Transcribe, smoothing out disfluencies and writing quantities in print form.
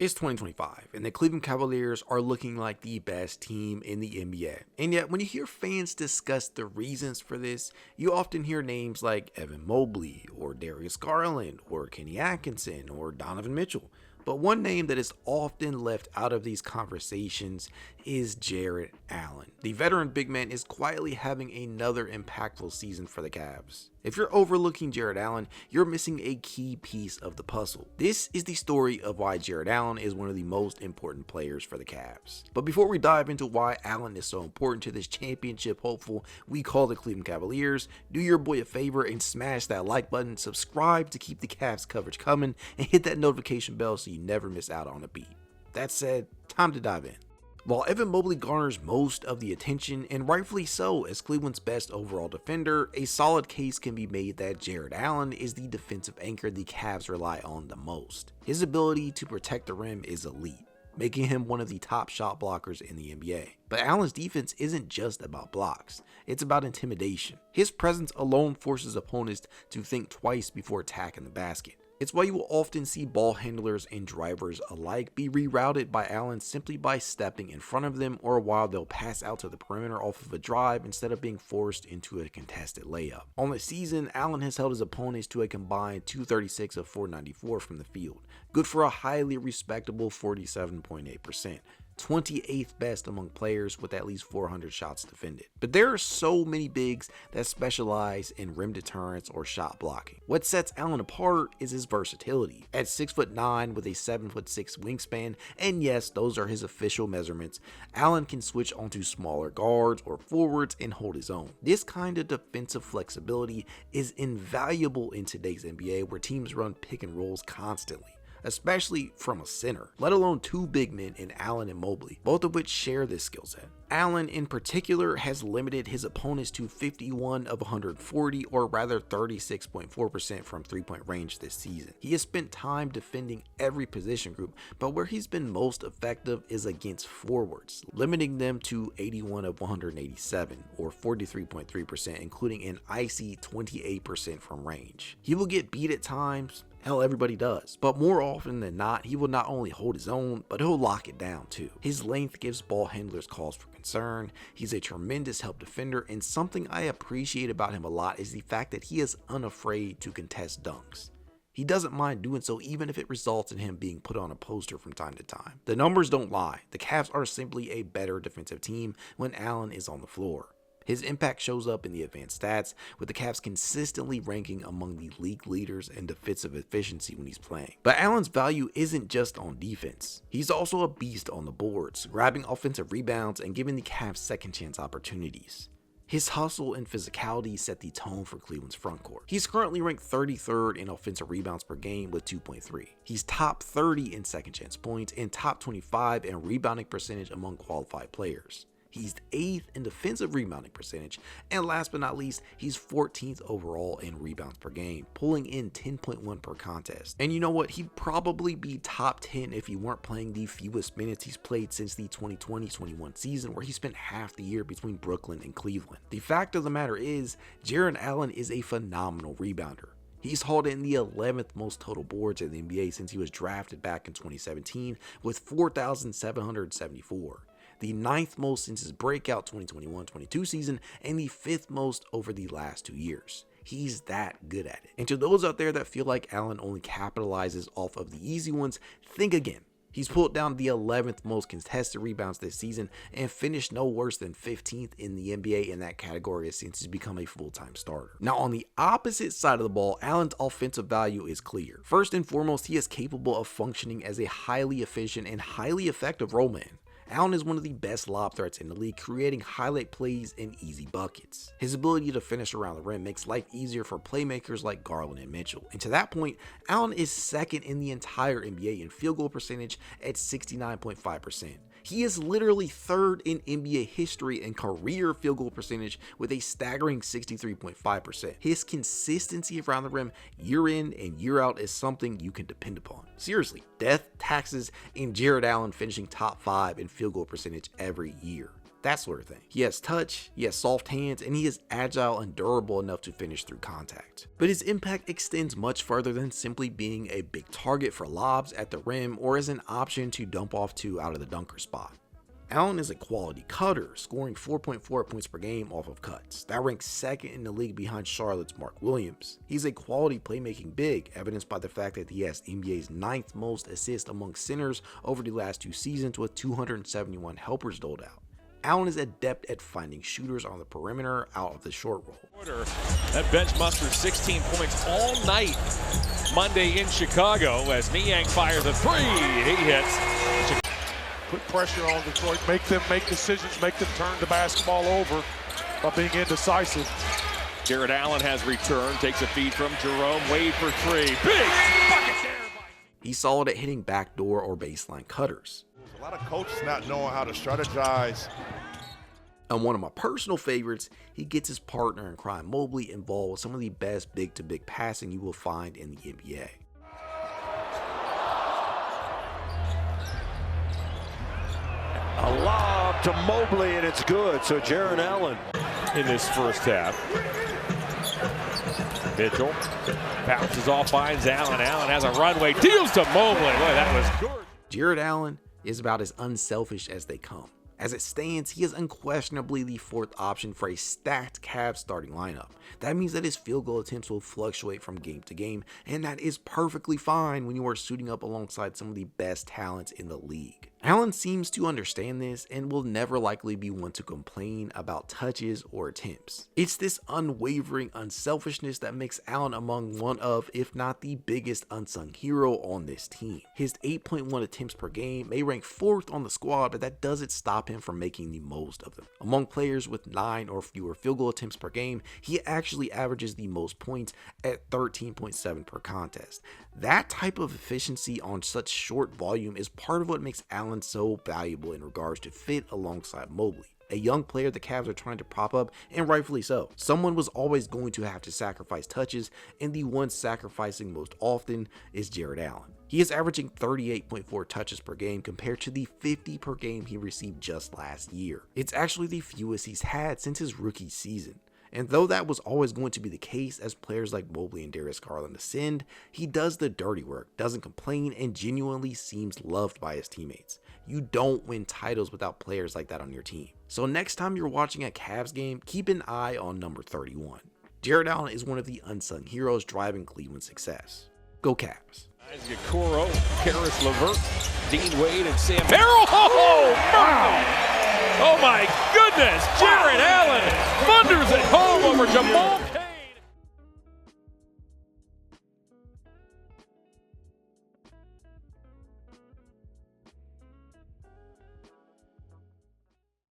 It's 2025, and the Cleveland Cavaliers are looking like the best team in the NBA. And yet, when you hear fans discuss the reasons for this, you often hear names like Evan Mobley, or Darius Garland, or Kenny Atkinson, or Donovan Mitchell. But one name that is often left out of these conversations is Jarrett Allen. The veteran big man is quietly having another impactful season for the Cavs. If you're overlooking Jarrett Allen, you're missing a key piece of the puzzle. This is the story of why Jarrett Allen is one of the most important players for the Cavs. But before we dive into why Allen is so important to this championship hopeful we call the Cleveland Cavaliers, do your boy a favor and smash that like button, subscribe to keep the Cavs coverage coming, and hit that notification bell so you never miss out on a beat. That said, time to dive in. While Evan Mobley garners most of the attention, and rightfully so, as Cleveland's best overall defender, a solid case can be made that Jarrett Allen is the defensive anchor the Cavs rely on the most. His ability to protect the rim is elite, making him one of the top shot blockers in the NBA. But Allen's defense isn't just about blocks, it's about intimidation. His presence alone forces opponents to think twice before attacking the basket. It's why you will often see ball handlers and drivers alike be rerouted by Allen simply by stepping in front of them, or while they'll pass out to the perimeter off of a drive instead of being forced into a contested layup. On the season, Allen has held his opponents to a combined 236 of 494 from the field, good for a highly respectable 47.8%. 28th best among players with at least 400 shots defended. But there are so many bigs that specialize in rim deterrence or shot blocking. What sets Allen apart is his versatility. At 6'9" with a 7'6" wingspan, and yes, those are his official measurements, Allen can switch onto smaller guards or forwards and hold his own. This kind of defensive flexibility is invaluable in today's NBA, where teams run pick and rolls constantly, especially from a center, let alone two big men in Allen and Mobley, both of which share this skill set. Allen in particular has limited his opponents to 51 of 140, or rather 36.4% from three-point range this season. He has spent time defending every position group, but where he's been most effective is against forwards, limiting them to 81 of 187, or 43.3%, including an icy 28% from range. He will get beat at times. Hell, everybody does. But more often than not, he will not only hold his own, but he'll lock it down too. His length gives ball handlers cause for concern. He's a tremendous help defender, and something I appreciate about him a lot is the fact that he is unafraid to contest dunks. He doesn't mind doing so even if it results in him being put on a poster from time to time. The numbers don't lie. The Cavs are simply a better defensive team when Allen is on the floor. His impact shows up in the advanced stats, with the Cavs consistently ranking among the league leaders in defensive efficiency when he's playing. But Allen's value isn't just on defense. He's also a beast on the boards, grabbing offensive rebounds and giving the Cavs second chance opportunities. His hustle and physicality set the tone for Cleveland's frontcourt. He's currently ranked 33rd in offensive rebounds per game with 2.3. He's top 30 in second chance points and top 25 in rebounding percentage among qualified players. He's 8th in defensive rebounding percentage, and last but not least, he's 14th overall in rebounds per game, pulling in 10.1 per contest. And you know what? He'd probably be top 10 if he weren't playing the fewest minutes he's played since the 2020-21 season, where he spent half the year between Brooklyn and Cleveland. The fact of the matter is, Jarrett Allen is a phenomenal rebounder. He's hauled in the 11th most total boards in the NBA since he was drafted back in 2017 with 4,774. The 9th most since his breakout 2021-22 season, and the 5th most over the last 2 years. He's that good at it. And to those out there that feel like Allen only capitalizes off of the easy ones, think again. He's pulled down the 11th most contested rebounds this season and finished no worse than 15th in the NBA in that category since he's become a full-time starter. Now, on the opposite side of the ball, Allen's offensive value is clear. First and foremost, he is capable of functioning as a highly efficient and highly effective role man. Allen is one of the best lob threats in the league, creating highlight plays and easy buckets. His ability to finish around the rim makes life easier for playmakers like Garland and Mitchell. And to that point, Allen is second in the entire NBA in field goal percentage at 69.5%. He is literally third in NBA history in career field goal percentage with a staggering 63.5%. His consistency around the rim year in and year out is something you can depend upon. Seriously, death, taxes, and Jarrett Allen finishing top 5 in field goal percentage every year. that sort of thing. He has touch, he has soft hands, and he is agile and durable enough to finish through contact. But his impact extends much further than simply being a big target for lobs at the rim or as an option to dump off to out of the dunker spot. Allen is a quality cutter, scoring 4.4 points per game off of cuts. That ranks second in the league behind Charlotte's Mark Williams. He's a quality playmaking big, evidenced by the fact that he has NBA's 9th most assists among centers over the last 2 seasons with 271 helpers doled out. Allen is adept at finding shooters on the perimeter out of the short roll. That bench musters 16 points all night Monday in Chicago as Niang fires a 3. He hits. Put pressure on Detroit, make them make decisions, make them turn the basketball over by being indecisive. Jarrett Allen has returned, takes a feed from Jerome, Wade for 3. Big bucket there. He's solid at hitting backdoor or baseline cutters. A lot of coaches not knowing how to strategize. And one of my personal favorites, he gets his partner in crime Mobley involved with some of the best big-to-big passing you will find in the NBA. A lob to Mobley, and it's good. So Jarrett Allen in this first half. Mitchell bounces off, finds Allen. Allen has a runway, deals to Mobley. Boy, that was good. Jarrett Allen is about as unselfish as they come. As it stands, he is unquestionably the 4th option for a stacked Cavs starting lineup. That means that his field goal attempts will fluctuate from game to game, and that is perfectly fine when you are suiting up alongside some of the best talents in the league. Allen seems to understand this and will never likely be one to complain about touches or attempts. It's this unwavering unselfishness that makes Allen among one of, if not the biggest unsung hero on this team. His 8.1 attempts per game may rank 4th on the squad, but that doesn't stop him from making the most of them. Among players with 9 or fewer field goal attempts per game, he actually averages the most points at 13.7 per contest. That type of efficiency on such short volume is part of what makes Allen so valuable in regards to fit alongside Mobley, a young player the Cavs are trying to prop up, and rightfully so. Someone was always going to have to sacrifice touches, and the one sacrificing most often is Jarrett Allen. He is averaging 38.4 touches per game compared to the 50 per game he received just last year. It's actually the fewest he's had since his rookie season. And though that was always going to be the case as players like Mobley and Darius Garland ascend, he does the dirty work, doesn't complain, and genuinely seems loved by his teammates. You don't win titles without players like that on your team. So next time you're watching a Cavs game, keep an eye on number 31. Jarrett Allen is one of the unsung heroes driving Cleveland's success. Go Cavs. Isaac Okoro, Karis LeVert, Dean Wade, and Sam Harrell. Oh, wow! Oh my goodness! Jarrett Allen thunders it home over Jamal.